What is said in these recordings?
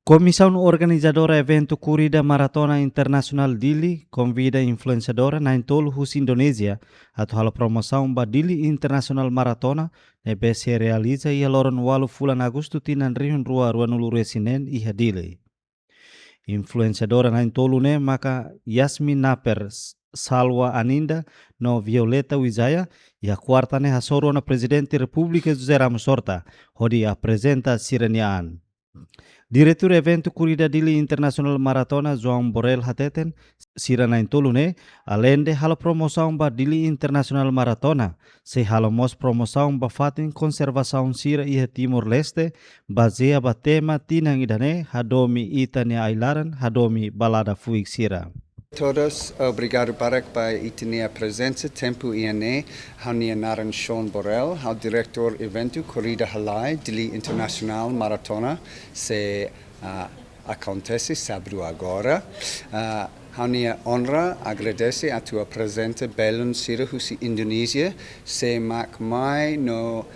Komisaun Organizadora Eventu Korrida Maratona Internasionál Dili konvida Influensiadora tolu husi Indonézia atau hal promosaun ba Dili Internasionál Maratona nebe se realiza ia loron walu fulan Agostu tinan rihun rua nulure Sinen iha Dili. Influensiadora tolu ne maka Yasmin Napper, Salwa Anindya no Violetta Wijaya ia quarta ne hasoro na Prezidente Repúblika José Ramos-Horta hodi aprezenta siraniaan. Diretór Eventu Korrida Dili Internasionál Maratona João Borel hateten sira tolu ne aleinde halo promosaun ba Dili Internasionál Maratona se halo mos promosaun ba fatin konservasaun sira iha Timor-Leste bazea ba tema tinang idane Hadomi Ita-nia Ai-laran Hadomi Balada Fuik Sira. Todos, obrigado para Ita-nia presença tempo iane, Hadomi João Borel, o Diretór Eventu Korrida Dili Internasionál Maratona, se acontece sábado agora. Hadomi honra, agradece a tua presença belon sira husi Indonézia, se mai no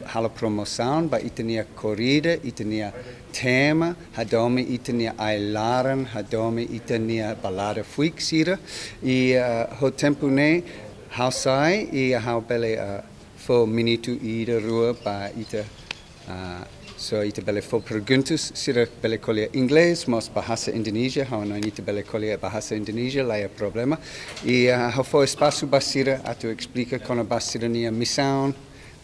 hala promosaun ba Ita-nia Korrida, Ita-nia tema Hadomi Ita-nia Ai-laran, Hadomi Ita-nia Balada Fuik Sira e ho tempo ne hau sai e hau bele fo minuto ida rua ba ita so ita bele fo perguntas sira bele kolia inglés mos bahasa Indonésia hau no ita bele kolia bahasa Indonésia laia problema e hau fo espaço basira atu explica kono basira nia missão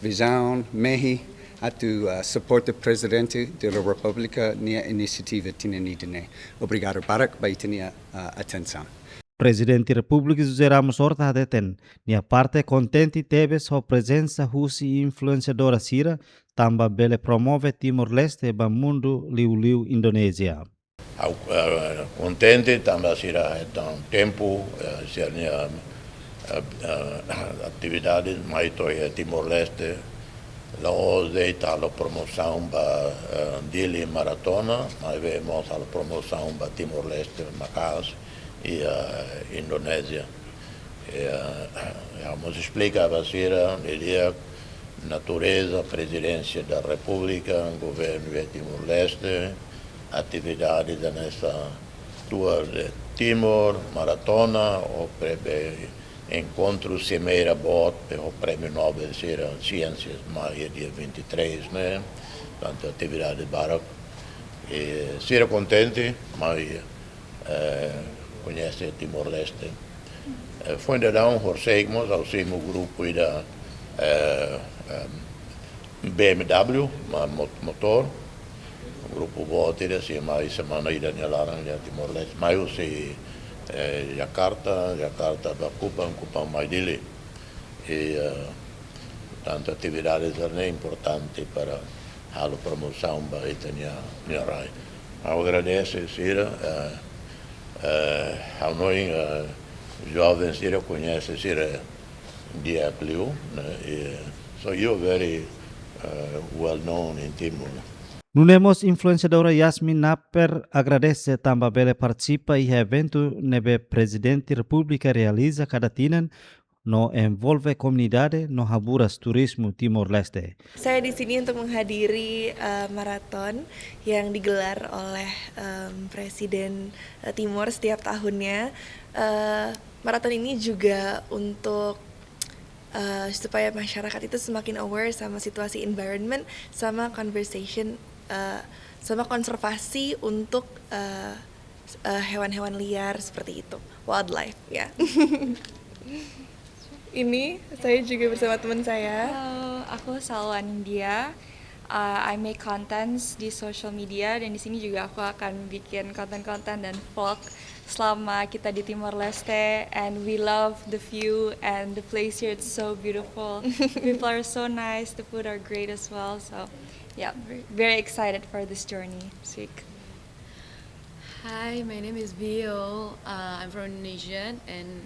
visão mehi atu support the Presidente da Repúblika nia iniciativa tinanidane. Obrigado barak ba ita-nia atenção. Prezidente Repúblika José Ramos-Horta hateten nia parte contente teve sua presença husi influensiadora sira tamba bele promove Timor-Leste ba mundo liu Indonézia. Contente tamba sira então tempo sira atividades mais toia Timor-Leste lá de tal promoção ba Dili Maratona mas vemos a promoção ba Timor-Leste Macas e Indonésia vamos explicar a sira a natureza presidência da República governo de Timor-Leste atividades nessa tour de Timor Maratona o encontro cimeira bot o prêmio Nobel de Ciências maio dia 23 né tanto atividade barak e ser contente mas conhece Timor-Leste foi ainda dar horseigmos ao simo grupo da BMW motor grupo bot ida se mais semana ida Ai-laran de Timor-Leste mas o se Jakarta Kupang mais Dili e tanto atividades é importante para a promoção da Ita-nia Ai. Eu agradeço Sira ao nós jovens Sira conhece Sira dia Clio né so you very well known in Timor. Nunemos influensiadora Yasmin Napper agradece tamba bele participa e evento nebe Prezidente Repúblika realiza cada tinan no envolve komunidade no haburas turismo Timor-Leste. Saya di sini untuk menghadiri maraton yang digelar oleh Presiden Timor setiap tahunnya. Maraton ini juga untuk supaya masyarakat itu semakin aware sama situasi environment, sama conversation, sama konservasi untuk hewan-hewan liar seperti itu, wildlife ya. Ini saya juga bersama teman saya. Halo, aku Salwa Anindya. I make contents di social media dan di sini juga aku akan bikin konten-konten dan vlog selama kita di Timor-Leste, and we love the view and the place here, it's so beautiful. People are so nice, the food are great as well, so yeah, very excited for this journey this week. Hi, my name is Vio. I'm from Indonesia and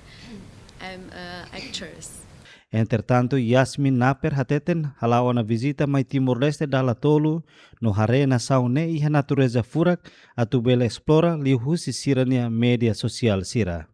I'm an actress. Entretanto, Yasmin Napper hateten halau na visita mai Timor-Leste dala tolu no hare na saune iha natureza furak atu bela explora liu husi sirania media sosial sira.